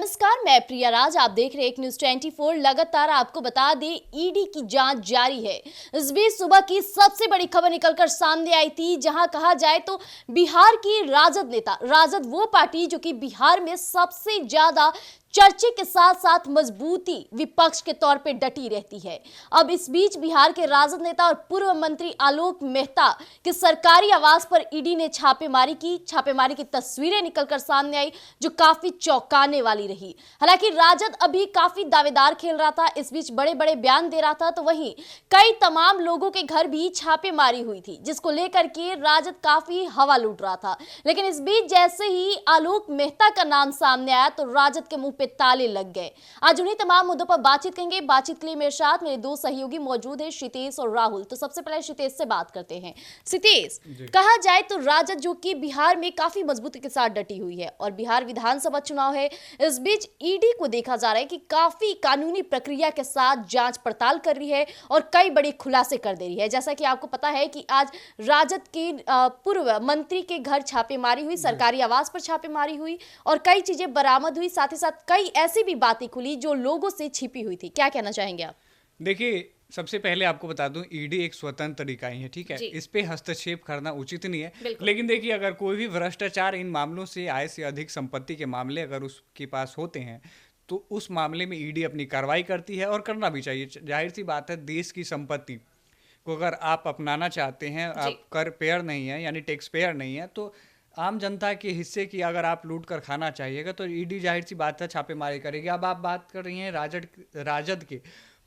नमस्कार, मैं प्रिया राज। आप देख रहे हैं एक न्यूज 24। लगातार आपको बता दें, ईडी की जांच जारी है। इस बीच सुबह की सबसे बड़ी खबर निकलकर सामने आई थी, जहां कहा जाए तो बिहार की राजद नेता, राजद वो पार्टी जो कि बिहार में सबसे ज्यादा चर्चे के साथ साथ मजबूती विपक्ष के तौर पे डटी रहती है। अब इस बीच बिहार के राजद नेता और पूर्व मंत्री आलोक मेहता के सरकारी आवास पर ईडी ने छापेमारी की। छापेमारी की तस्वीरें निकलकर सामने आई जो काफी चौंकाने वाली रही। हालांकि राजद अभी काफी दावेदार खेल रहा था, इस बीच बड़े बड़े बयान दे रहा था, तो वहीं कई तमाम लोगों के घर भी छापेमारी हुई थी, जिसको लेकर के राजद काफी हवा लूट रहा था। लेकिन इस बीच जैसे ही आलोक मेहता का नाम सामने आया तो राजद के मुंह पे ताले लग गए। आज उन्हीं तमाम मुद्दों पर बातचीत करेंगे। बातचीत के लिए मेरे साथ मेरे दो सहयोगी मौजूद हैं, क्षितेश और राहुल। तो सबसे पहले क्षितेश से बात करते हैं। क्षितेश, कहा जाए तो राजद जो कि बिहार में काफी मजबूती के साथ डटी हुई है और बिहार विधानसभा चुनाव है, इस बीच ईडी को देखा जा रहा है कि काफी कानूनी प्रक्रिया के साथ जांच पड़ताल कर रही है और कई बड़े खुलासे कर दे रही है। जैसा कि आपको पता है कि आज राजद के पूर्व मंत्री के घर छापेमारी हुई, सरकारी आवास पर छापेमारी हुई और कई चीजें बरामद हुई। साथ ही साथ कई ऐसी भी बातें खुली जो लोगों से छिपी हुई थी। क्या कहना चाहेंगे आप? देखिए, सबसे पहले आपको बता दूं, ईडी एक स्वतंत्र इकाई है, ठीक है। इस पे हस्तक्षेप करना उचित नहीं है। लेकिन देखिए, अगर कोई भी भ्रष्टाचार इन मामलों से, आय से अधिक संपत्ति के मामले अगर उसके पास होते हैं तो उस मामले में ईडी अपनी कार्रवाई करती है और करना भी चाहिए। जाहिर सी बात है, देश की संपत्ति को अगर आप अपनाना चाहते हैं, आप कर पेयर नहीं है यानी टैक्स पेयर नहीं है, तो आम जनता के हिस्से की अगर आप लूट कर खाना चाहिएगा तो ईडी जाहिर सी बात है छापेमारी करेगी। अब आप बात कर रही हैं राजद के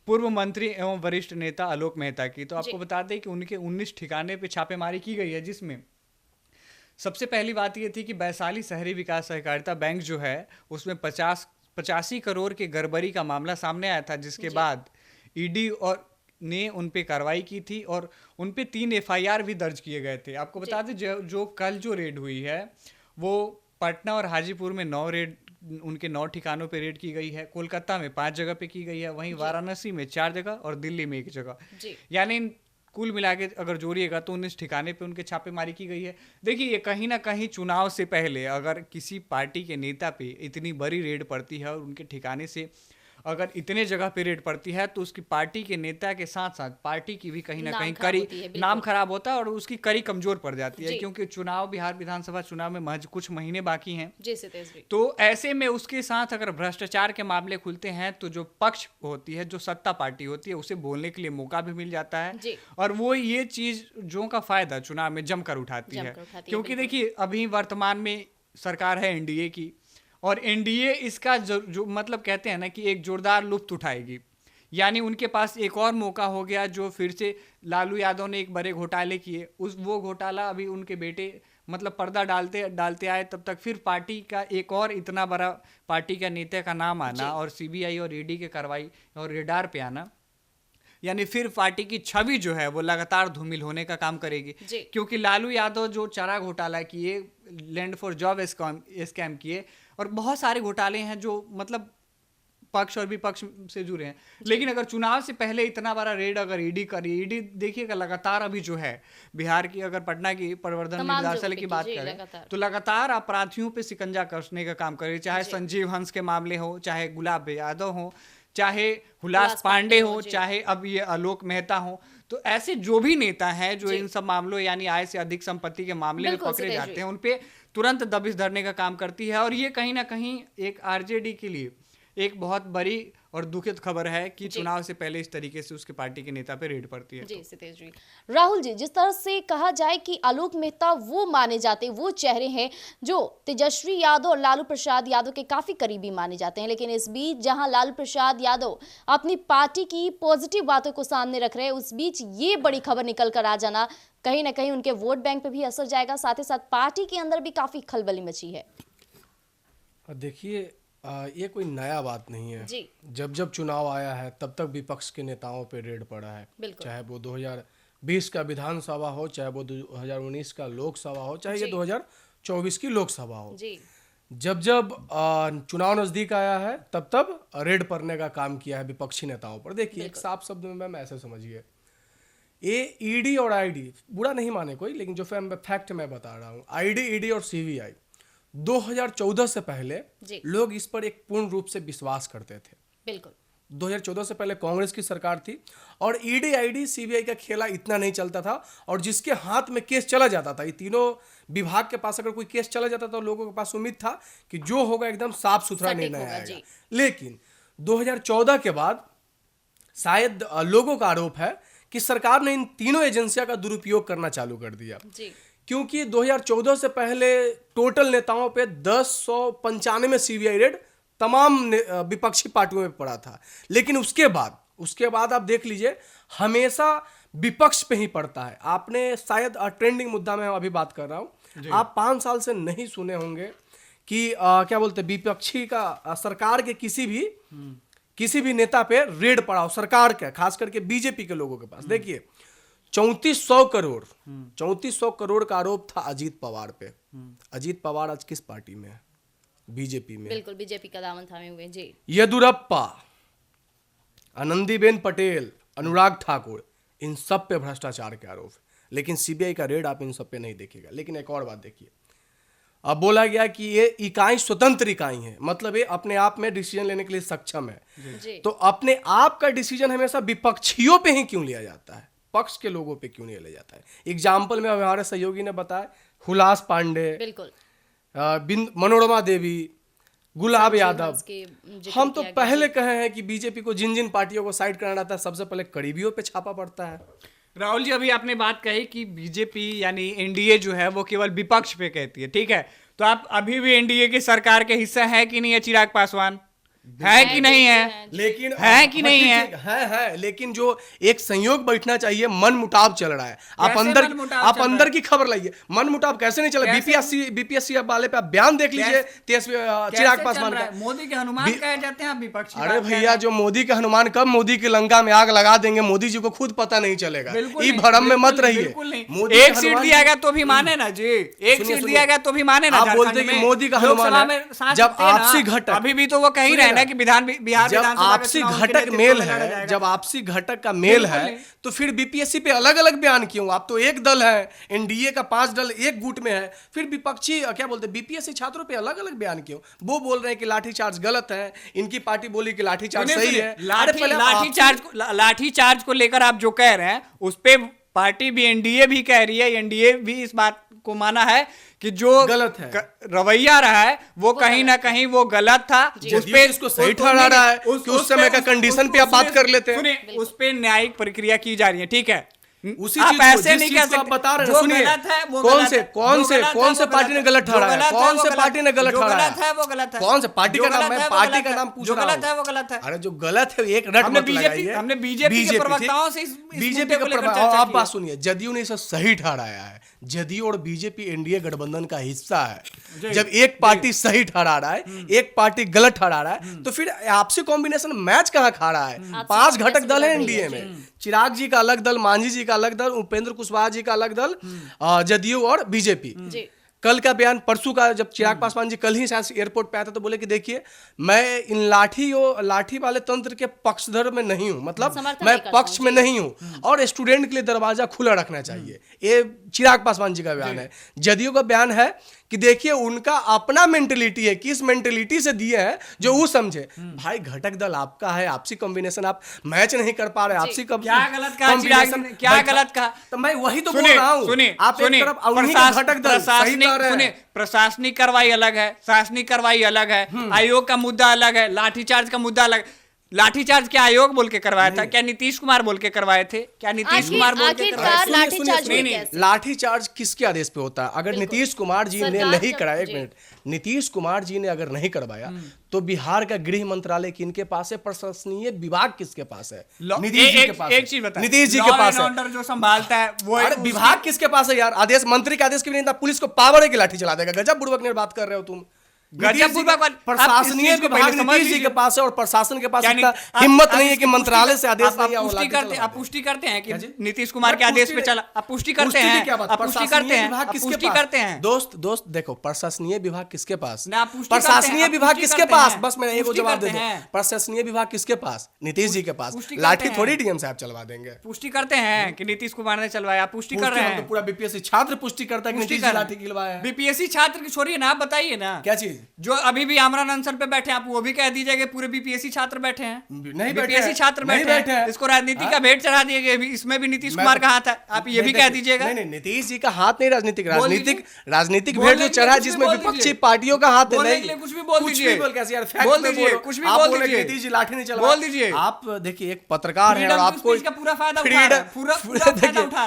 पूर्व मंत्री एवं वरिष्ठ नेता आलोक मेहता की, तो आपको बता दें कि उनके 19 ठिकाने पे छापेमारी की गई है, जिसमें सबसे पहली बात ये थी कि वैशाली शहरी विकास सहकारिता बैंक जो है उसमें 85 करोड़ के गड़बड़ी का मामला सामने आया था, जिसके बाद ईडी और ने उन पे कार्रवाई की थी और उन पे 3 एफआईआर भी दर्ज किए गए थे। आपको बता दें, जो कल जो रेड हुई है वो पटना और हाजीपुर में 9 ठिकानों पे रेड की गई है, कोलकाता में 5 जगह पे की गई है, वहीं वाराणसी में 4 जगह और दिल्ली में 1 जगह, यानी कुल मिला के अगर जोड़िएगा तो 19 ठिकाने पे उनके छापेमारी की गई है। देखिए, ये कहीं ना कहीं चुनाव से पहले अगर किसी पार्टी के नेता पे इतनी बड़ी रेड पड़ती है और उनके ठिकाने से अगर इतने जगह पे रेड पड़ती है तो उसकी पार्टी के नेता के साथ साथ पार्टी की भी कहीं ना कहीं कड़ी नाम खराब होता है और उसकी कड़ी कमजोर पड़ जाती है, क्योंकि चुनाव, बिहार विधानसभा चुनाव में महज कुछ महीने बाकी हैं। तो ऐसे में उसके साथ अगर भ्रष्टाचार के मामले खुलते हैं तो जो पक्ष होती है, जो सत्ता पार्टी होती है, उसे बोलने के लिए मौका भी मिल जाता है और वो ये चीज जो का फायदा चुनाव में जमकर उठाती है। क्योंकि देखिए, अभी वर्तमान में सरकार है एनडीए की और एनडीए इसका जो मतलब कहते हैं ना कि एक जोरदार लुत्फ उठाएगी, यानी उनके पास एक और मौका हो गया। जो फिर से लालू यादव ने एक बड़े घोटाले किए, वो घोटाला अभी उनके बेटे मतलब पर्दा डालते आए, तब तक फिर पार्टी का एक और इतना बड़ा पार्टी का नेता का नाम आना और सीबीआई और ईडी के कार्रवाई और रेडार पे आना, यानी फिर पार्टी की छवि जो है वो लगातार धूमिल होने का काम करेगी। क्योंकि लालू यादव जो चारा घोटाला किए, लैंड फॉर जॉब स्कैम किए और बहुत सारे घोटाले हैं जो मतलब पक्ष और विपक्ष से जुड़े हैं। लेकिन अगर चुनाव से पहले इतना बड़ा रेड अगर ईडी करी, ईडी देखिएगा लगातार अभी जो है बिहार की, अगर पटना की प्रवर्धन निदेशालय की बात करें तो लगातार अपराधियों पे शिकंजा कसने का काम करे, चाहे संजीव हंस के मामले हो, चाहे गुलाब यादव हो, चाहे हुलास पांडे हो, चाहे अब ये आलोक मेहता हो। तो ऐसे जो भी नेता हैं जो इन सब मामलों यानी आय से अधिक संपत्ति के मामले में पकड़े जाते हैं, उन पे तुरंत दबिश धरने का काम करती है। और ये कहीं ना कहीं एक आरजेडी के लिए एक बहुत बड़ी और दुखद खबर है कि चुनाव से पहले इस तरीके से उसके पार्टी के नेता पे रेड पड़ती है। जी सितेश जी। राहुल जी, जिस तरह से कहा जाए कि आलोक मेहता वो माने जाते, वो चेहरे हैं जो तेजस्वी यादव और लालू प्रसाद यादव के काफी करीबी माने जाते हैं, लेकिन इस बीच जहां लालू प्रसाद यादव अपनी पार्टी की पॉजिटिव बातों को सामने रख रहे हैं, उस बीच ये बड़ी खबर निकल कर आ जाना कहीं ना कहीं उनके वोट बैंक पे भी असर जाएगा, साथ ही साथ पार्टी के अंदर भी काफी खलबली मची है। देखिए, ये कोई नया बात नहीं है। जब चुनाव आया है तब तक विपक्ष के नेताओं पे रेड पड़ा है, चाहे वो 2020 का विधानसभा हो, चाहे वो 2019 का लोकसभा हो, चाहे ये 2024 की लोकसभा हो। जब चुनाव नजदीक आया है तब रेड पड़ने का काम किया है विपक्षी नेताओं पर। देखिए, एक साफ शब्द में मैम ऐसे समझिए, ये ईडी और आईडी बुरा नहीं माने कोई, लेकिन जो फैक्ट मैं बता रहा हूँ, आईडी, ईडी और सीबीआई 2014 से पहले लोग इस पर एक पूर्ण रूप से विश्वास करते थे। बिल्कुल 2014 से पहले कांग्रेस की सरकार थी और ईडी आईडी सीबीआई का खेला इतना नहीं चलता था, और जिसके हाथ में केस चला जाता था, ये तीनों विभाग के पास अगर कोई केस चला जाता तो लोगों के पास उम्मीद था कि जो होगा एकदम साफ सुथरा निर्णय आएगा। लेकिन 2014 के बाद शायद लोगों का आरोप है कि सरकार ने इन तीनों एजेंसियों का दुरुपयोग करना चालू कर दिया, क्योंकि 2014 से पहले टोटल नेताओं पे 1095 सीबीआई रेड तमाम विपक्षी पार्टियों में पड़ा था। लेकिन उसके बाद आप देख लीजिए हमेशा विपक्ष पे ही पड़ता है। आपने शायद ट्रेंडिंग मुद्दा में अभी बात कर रहा हूं, आप 5 साल से नहीं सुने होंगे कि क्या बोलते हैं, विपक्षी का सरकार के किसी भी नेता पे रेड पड़ा हो, सरकार का, खास करके बीजेपी के लोगों के पास। देखिए 3400 करोड़ का आरोप था अजीत पवार पे। अजीत पवार आज किस पार्टी में है? बीजेपी में। बिल्कुल बीजेपी का दामन थामे हुए जी। येदुरप्पा, आनंदीबेन पटेल, अनुराग ठाकुर, इन सब पे भ्रष्टाचार के आरोप है, लेकिन सीबीआई का रेड आप इन सब पे नहीं देखेगा। लेकिन एक और बात देखिए, अब बोला गया कि ये इकाई स्वतंत्र इकाई है, मतलब ये अपने आप में डिसीजन लेने के लिए सक्षम है। तो अपने आप का डिसीजन हमेशा विपक्षियों पे ही क्यों लिया जाता है, पक्ष के लोगों पे क्यों नहीं लिया जाता है? एग्जाम्पल में हमारे सहयोगी ने बताया, हुलास पांडे, बिल्कुल मनोरमा देवी, गुलाब यादव। हम तो पहले कहे हैं कि बीजेपी को जिन पार्टियों को साइड करना रहता है, सबसे पहले करीबियों पे छापा पड़ता है। राहुल जी, अभी आपने बात कही कि बीजेपी यानी एनडीए जो है वो केवल विपक्ष पे कहती है, ठीक है, तो आप अभी भी एनडीए की सरकार के हिस्सा है कि नहीं है चिराग पासवान? है कि नहीं है? लेकिन है कि नहीं है? है, लेकिन जो एक संयोग बैठना चाहिए, मन मुटाव चल रहा है। आप अंदर की खबर लाइए, मन मुटाव कैसे नहीं चला? बीपीएससी वाले पे आप बयान देख लीजिए, चिराग पासवान का। मोदी के हनुमान कहे जाते हैं, आप विपक्षी। अरे भैया, जो मोदी के हनुमान, कब मोदी की लंका में आग लगा देंगे मोदी जी को खुद पता नहीं चलेगा। ये भ्रम में मत रहिए। एक सीट दिया गया तो भी माने ना जी, एक सीट दिया गया तो भी माने ना। आप बोलते हैं कि मोदी का हनुमान है, जब आपसी घटक, अभी भी तो वो कह ही रहे कि बिहार जब आपसी घटक मेल है, जब आपसी घटक का मेल है, तो फिर बीपीएससी पे अलग अलग बयान क्यों? आप तो एक दल है, एनडीए का 5 दल एक गुट में है, फिर विपक्षी क्या बोलते हैं बीपीएससी छात्रों पे अलग अलग बयान क्यों? वो बोल रहे हैं कि लाठीचार्ज गलत है, इनकी पार्टी बोली कि लाठीचार्ज सही है। लाठीचार्ज को लेकर आप जो कह रहे हैं उस पे पार्टी भी, एनडीए भी कह रही है, एनडीए भी इस बात को माना है कि जो गलत है रवैया रहा है वो कहीं ना कहीं वो गलत था। उस पे इसको सही ठहरा रहा है कि उस समय का कंडीशन पे आप बात कर लेते हैं। सुनिए, उस पे न्यायिक प्रक्रिया की जा रही है, ठीक है, उसी चीज ऐसे नहीं कह सकते। बता रहे हैं, सुनिए, कौन से पार्टी ने गलत ठहराया है? कौन से पार्टी ने गलत ठहराया है? वो गलत है। कौन से पार्टी का नाम? मैं पार्टी का नाम पूछ रहा हूं। गलत है वो गलत है। अरे जो गलत है एक रट मत लगाइए। हमने बीजेपी के प्रवक्ताओं से बीजेपी के प्रवक्ताओं, आप बात सुनिए, जदयू ने इसे सही ठहराया है। जदयू और बीजेपी एनडीए गठबंधन का हिस्सा है। जब एक पार्टी सही ठहरा रहा है, एक पार्टी गलत ठहरा रहा है, तो फिर आपसी कॉम्बिनेशन मैच कहां खा रहा है? 5 घटक दल है एनडीए में, चिराग जी का अलग दल, मांझी जी का अलग दल, उपेंद्र कुशवाहा जी का अलग दल, जदयू और बीजेपी। कल का बयान, परसों का, जब चिराग पासवान जी कल ही शायद एयरपोर्ट पे आए थे, तो बोले कि देखिए मैं इन लाठी वाले तंत्र के पक्षधर में नहीं हूं, मतलब मैं पक्ष में नहीं हूं, और स्टूडेंट के लिए दरवाजा खुला रखना चाहिए। ये चिराग पासवान जी का बयान है। जदयू का बयान है कि देखिए उनका अपना मेंटेलिटी है, किस मेंटेलिटी से दिए हैं जो वो समझे। भाई घटक दल आपका है, आपसी कॉम्बिनेशन आप मैच नहीं कर पा रहे, आपसी क्या गलत कहा चिराग ने? क्या गलत कहा? तो मैं वही तो बोल रहा हूं। आप एक तरफ उन्हीं का घटक दल सही कह रहे हैं। प्रशासनिक कार्रवाई अलग है, शासनिक कार्रवाई अलग है, आयोग का मुद्दा अलग है, लाठीचार्ज का मुद्दा अलग। लाठीचार्ज क्या आयोग बोल के करवाया था? क्या नीतीश कुमार बोल के करवाए थे? क्या नीतीश कुमार बोल के करवाए? लाठीचार्ज किसके आदेश पे होता है? अगर नीतीश कुमार जी ने नहीं कराया, एक मिनट, नीतीश कुमार जी ने अगर नहीं करवाया तो बिहार का गृह मंत्रालय किनके पास है? प्रशासनीय विभाग किसके पास है? नीतीश जी के पास। एक चीज बता, नीतीश जी के पास है। जो संभालता है वो विभाग किसके पास है यार? आदेश मंत्री के आदेश के बिना पुलिस को पावर है कि लाठी चला देगा? गजब बुड़बक ने बात कर रहे हो तुम। प्रशासनीय विभाग नीतीश जी के पास है और प्रशासन के पास इतना हिम्मत नहीं है कि मंत्रालय से आदेश नहीं आप पुष्टि करते हैं कि नीतीश कुमार के आदेश पे चला, आप पुष्टि करते हैं, आप पुष्टि करते हैं, आप पुष्टि करते हैं। दोस्त देखो, प्रशासनीय विभाग किसके पास, प्रशासनीय विभाग किसके पास, बस मैं एक जवाब दे दूं, प्रशासनीय विभाग किसके पास, नीतीश जी के पास। लाठी थोड़ी डीएम साहब चलवा देंगे। पुष्टि करते हैं कि नीतीश कुमार ने चलवाया, आप पुष्टि कर रहे हैं। पूरा बीपीएससी छात्र पुष्टि करता है कि नीतीश जी लाठी खिलवाया। बीपीएससी छात्र की छोड़िए ना, आप बताइए ना क्या चीज जो अभी भी आमरण अनशन पे बैठे हैं, आप वो भी कह दीजिए पूरे बीपीएससी छात्र बैठे हैं। नहीं, बीपीएससी छात्र बैठे हैं, इसको राजनीति का भेंट चढ़ा दिए गए, इसमें भी नीतीश कुमार का हाथ है, आप ये भी कह दीजिएगा। नहीं, नीतीश जी का हाथ नहीं, राजनीतिक भेंट जो चढ़ा जिसमें विपक्षी पार्टियों का हाथ है। कुछ भी बोल दीजिए, बोल दीजिए, कुछ भी बोल दीजिए। नीतीश जी लाठी नहीं चलवा, बोल दीजिए। आप देखिए एक पत्रकार है और आपको पूरा फायदा उठा रहे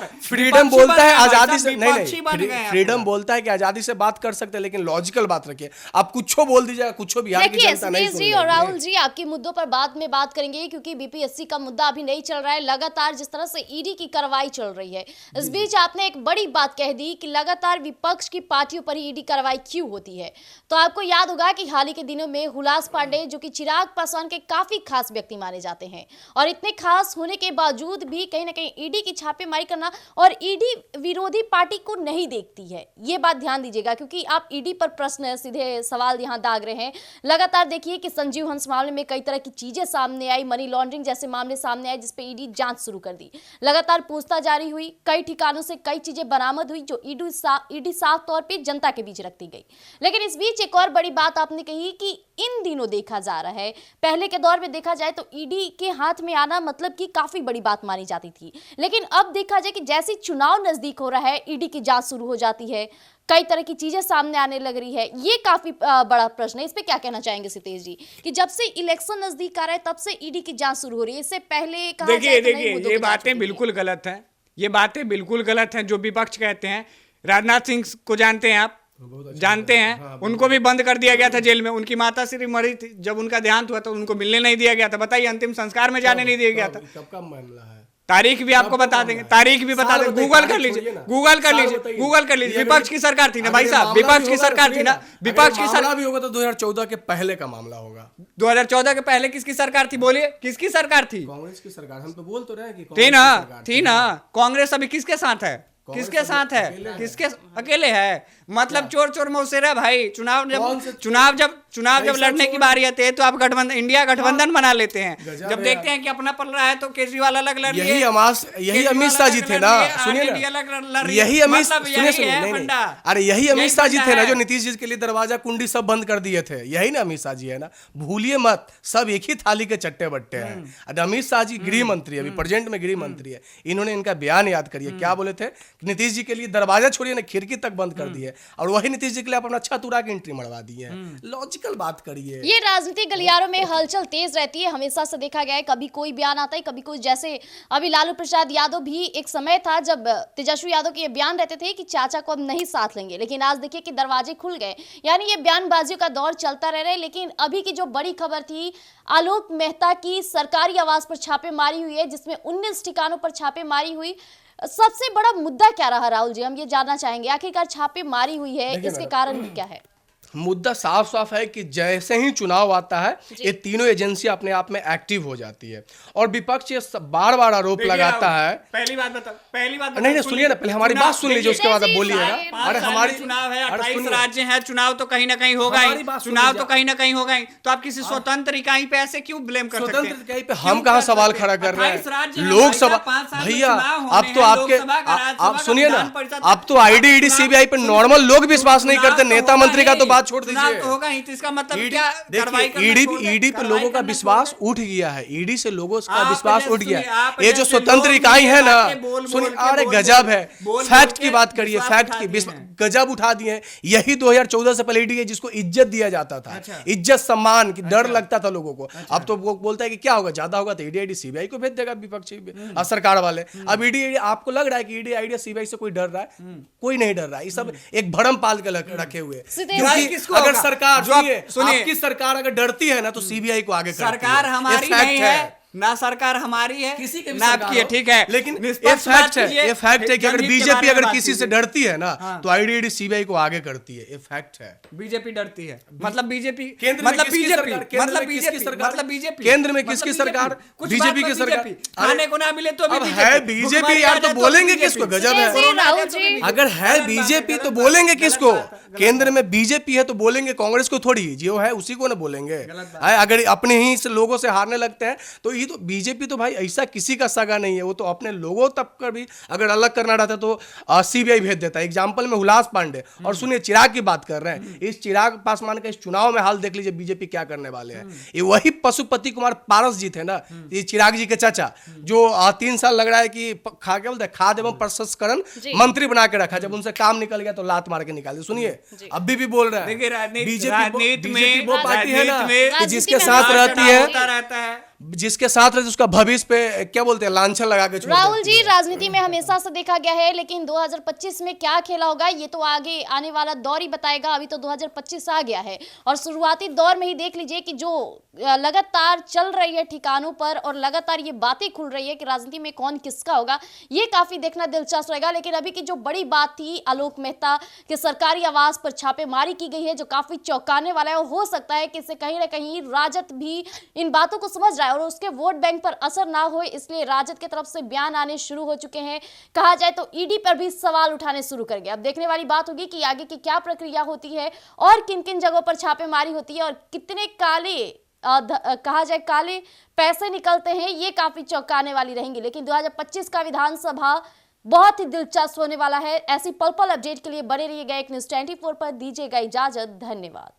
हैं। फ्रीडम बोलता है आजादी से, नहीं, फ्रीडम बोलता है कि आजादी से बात कर सकते हैं, लेकिन लॉजिकल बात रखिए। आप कुछ बोल दीजिएगा, कुछ बिहार की जनता नहीं सुन रही है। और राहुल जी, आपके मुद्दों पर बाद में बात करेंगे, क्योंकि बीपीएससी का मुद्दा अभी नहीं चल रहा है। लगातार जिस तरह से ईडी की कार्रवाई चल रही है, इस बीच आपने एक बड़ी बात कह दी कि लगातार विपक्ष की पार्टियों पर ईडी कार्रवाई क्यों होती है। तो आपको याद होगा कि हाल ही के दिनों में हुलास पांडे, जो कि चिराग पासवान के काफी खास व्यक्ति माने जाते हैं, और इतने खास होने के बावजूद भी कहीं ना कहीं ईडी की छापेमारी करना, और ईडी विरोधी पार्टी को नहीं देखती है। ये बात ध्यान दीजिएगा, क्योंकि आप ईडी पर प्रश्न, सीधे सवाल यहां दाग रहे हैं। लगातार देखिए कि संजीव हंस मामले में कई तरह की चीजें सामने आई, मनी लॉन्ड्रिंग जैसे मामले सामने आए, जिस पे ईडी जांच शुरू कर दी। लगातार पूछताछ जारी हुई, कई ठिकानों से कई चीजें बरामद हुई, जो ईडी साफ तौर पे जनता के बीच रखती गई। लेकिन इस बीच एक और बड़ी बात आपने कही कि इन दिनों देखा जा रहा है, पहले के दौर में देखा जाए तो ईडी के हाथ में आना मतलब कि काफी बड़ी बात मानी जाती थी, लेकिन अब देखा जाए कि जैसे चुनाव नजदीक हो रहा है, ईडी की जांच शुरू हो जाती है, कई तरह की चीजें सामने आने लग रही है। ये काफी बड़ा प्रश्न है। इस पे क्या कहना चाहेंगे सितेश जी, कि जब से इलेक्शन नजदीक आ रहा है तब से ईडी की जांच शुरू हो रही है, इससे पहले कहा देखिए ये बातें बिल्कुल गलत हैं, ये बातें बिल्कुल गलत हैं। जो विपक्ष कहते हैं, राजनाथ सिंह को जानते हैं आप, जानते हैं, हाँ, उनको भी बंद कर दिया गया था जेल में। उनकी माता श्री मरी थी, जब उनका देहांत हुआ तो उनको मिलने नहीं दिया गया था। बताइए, अंतिम संस्कार में जाने नहीं दिया गया था। कब का मामला है? तारीख भी आपको बता देंगे, तारीख भी बता देंगे, गूगल कर लीजिए, गूगल कर लीजिए, गूगल कर लीजिए। विपक्ष की सरकार थी ना भाई साहब, विपक्ष की सरकार थी ना, विपक्ष की सरकार भी होगा तो 2014 के पहले का मामला होगा। 2014 के पहले किसकी सरकार थी? बोलिए, किसकी सरकार थी? कांग्रेस की सरकार। हम तो बोल तो रहे कि थी ना। कांग्रेस अभी किसके साथ है? किसके साथ है? किसके अकेले है? मतलब चोर मौसेरा भाई। चुनाव जब लड़ने की बारी आती है तो आप इंडिया गठबंधन बना लेते हैं। जब देखते हैं कि अपना पल रहा है तो केजरीवाल अलग लड़ रही है। यही अमित शाह जी थे ना, सुनिए ना, यही अमित शाह जी थे ना जो नीतीश जी के लिए दरवाजा कुंडी सब बंद कर दिए थे। यही ना अमित शाह जी है ना, भूलिए मत, सब एक ही थाली के चट्टे बट्टे हैं। अमित शाह जी गृह मंत्री है, अभी प्रेजेंट में गृह मंत्री है। इन्होंने इनका बयान याद करिए, क्या बोले थे? नीतीश जी के लिए दरवाजा छोड़िए ना, खिड़की तक बंद कर दिए, और वही नीतीश जी के लिए अपना छत उड़ा के एंट्री मरवा दी है। लॉजिकल बात करिए। ये राजनीतिक गलियारों में हलचल तेज रहती है, हमेशा से देखा गया है। कभी कोई बयान आता है, कभी कोई, जैसे अभी लालू प्रसाद यादव भी एक समय था जब तेजस्वी यादव के ये बयान रहते थे कि चाचा को अब नहीं साथ लेंगे, लेकिन आज देखिए कि दरवाजे खुल गए। यानी ये बयानबाजियों का दौर चलता रह रहा है। लेकिन अभी की जो बड़ी खबर थी, आलोक मेहता की सरकारी आवास पर छापेमारी हुई है, जिसमें 19 ठिकानों पर छापेमारी हुई। सबसे बड़ा मुद्दा क्या रहा राहुल जी, हम ये जानना चाहेंगे। आखिरकार छापेमारी हुई है, इसके कारण भी क्या है? मुद्दा साफ है कि जैसे ही चुनाव आता है, ये तीनों एजेंसियां अपने आप में एक्टिव हो जाती है, और विपक्ष ये बार बार आरोप लगाता है। पहली बात नहीं, सुनिए ना, पहले हमारी बात सुन लीजिए, उसके बाद आप बोलिए ना। अरे हमारी चुनाव है, 28 राज्य हैं, चुनाव तो कहीं ना कहीं होगा ही, चुनाव तो कहीं ना कहीं होगा ही। तो आप किसी स्वतंत्र इकाई पे ऐसे क्यों ब्लेम कर सकते हैं? स्वतंत्र इकाई पे हम कहाँ सवाल खड़ा कर रहे हैं? लोकसभा भैया, अब तो आपके, आप सुनिए ना, अब तो ईडी सीबीआई पे नॉर्मल लोग विश्वास नहीं करते, नेता मंत्री का तो बात छोड़ दीजिए। नहीं, तो इसका मतलब क्या? ईडी पे लोगों का विश्वास उठ गया है, ईडी से लोगों का विश्वास उठ गया है। ये जो स्वतंत्र इकाई है ना, सुनिए, अरे गजब है, फैक्ट की बात करिए, फैक्ट की गजब उठा दिए हैं। यही 2014 से पहले ईडी जिसको इज्जत दिया जाता था, इज्जत सम्मान की डर लगता था लोगों को, अब तो वो बोलता है कि क्या होगा, ज्यादा होगा तो ईडी सीबीआई को भेज देगा विपक्षी सरकार वाले। अब ईडी, आपको लग रहा है कि ईडी सीबीआई से कोई डर रहा है? कोई नहीं डर रहा है। ये सब एक भरम पाल के रखे हुए, क्योंकि अगर सरकार, सुनिए, आपकी सरकार अगर डरती है ना तो सीबीआई को आगे करती है। सरकार हमारी नहीं है, ना सरकार हमारी है, किसी के भी ना आपकी है, ठीक है, लेकिन ये फैक्ट है कि अगर बीजेपी अगर किसी से डरती है ना तो आईडी सीबीआई को आगे करती है, ये फैक्ट है। बीजेपी डरती है, मतलब बीजेपी, केंद्र में किसकी सरकार, बीजेपी की सरकार, खाने को ना मिले तो अब है बीजेपी यार, तो बोलेंगे किसको? गजब है। अगर है बीजेपी तो बोलेंगे किसको? केंद्र में बीजेपी है तो बोलेंगे कांग्रेस को थोड़ी, जो है उसी को ना बोलेंगे। अगर अपने ही लोगों से हारने लगते हैं तो ये तो बीजेपी तो भाई ऐसा किसी का सगा नहीं है, वो तो अपने लोगों तक का भी अगर अलग करना रहता तो सीबीआई भेज देता है। एग्जाम्पल में हुलास पांडे, और सुनिए चिराग की बात कर रहे हैं, इस चिराग पासवान का इस चुनाव में हाल देख लीजिए बीजेपी क्या करने वाले हैं। ये वही पशुपति कुमार पारस जी थे ना, ये चिराग जी के चाचा, जो 3 साल लग रहा है कि क्या बोलते हैं, खाद्य एवं प्रसंस्करण मंत्री बना के रखा, जब उनसे काम निकल गया तो लात मार के निकाल दिया। सुनिए अभी भी बोल रहे हैं, बीजेपी वो पार्टी है ना जिसके साथ रहती है, जिसके साथ रहती है उसका भविष्य पे क्या बोलते हैं, लांछन लगा के छोड़। राहुल जी, राजनीति में हमेशा से देखा गया है, लेकिन 2025 में क्या खेला होगा ये तो आगे आने वाला दौर ही बताएगा। अभी तो 2025 आ गया है और शुरुआती दौर में ही देख लीजिए कि जो लगातार चल रही है ठिकानों पर और लगातार ये बातें खुल रही है कि राजनीति में कौन किसका होगा, ये काफी देखना दिलचस्प रहेगा। लेकिन अभी की जो बड़ी बात थी, आलोक मेहता के सरकारी आवास पर छापेमारी की गई है, जो काफी चौंकाने वाला है। हो सकता है कि इससे कहीं ना कहीं राजद भी इन बातों को समझ रहा है और उसके वोट बैंक पर असर ना हो, इसलिए राजद की तरफ से बयान आने शुरू हो चुके हैं। कहा जाए तो ईडी पर भी सवाल उठाने शुरू कर गया। अब देखने वाली बात होगी कि आगे की क्या प्रक्रिया होती है और किन किन जगहों पर छापेमारी होती है और कितने कहा जाए काले पैसे निकलते हैं, ये काफी चौंकाने वाली रहेंगी। लेकिन 2025 का विधानसभा बहुत ही दिलचस्प होने वाला है। ऐसी पल पल अपडेट के लिए बने रहिएगा एक न्यूज़ 24 पर। दीजिएगा इजाजत, धन्यवाद।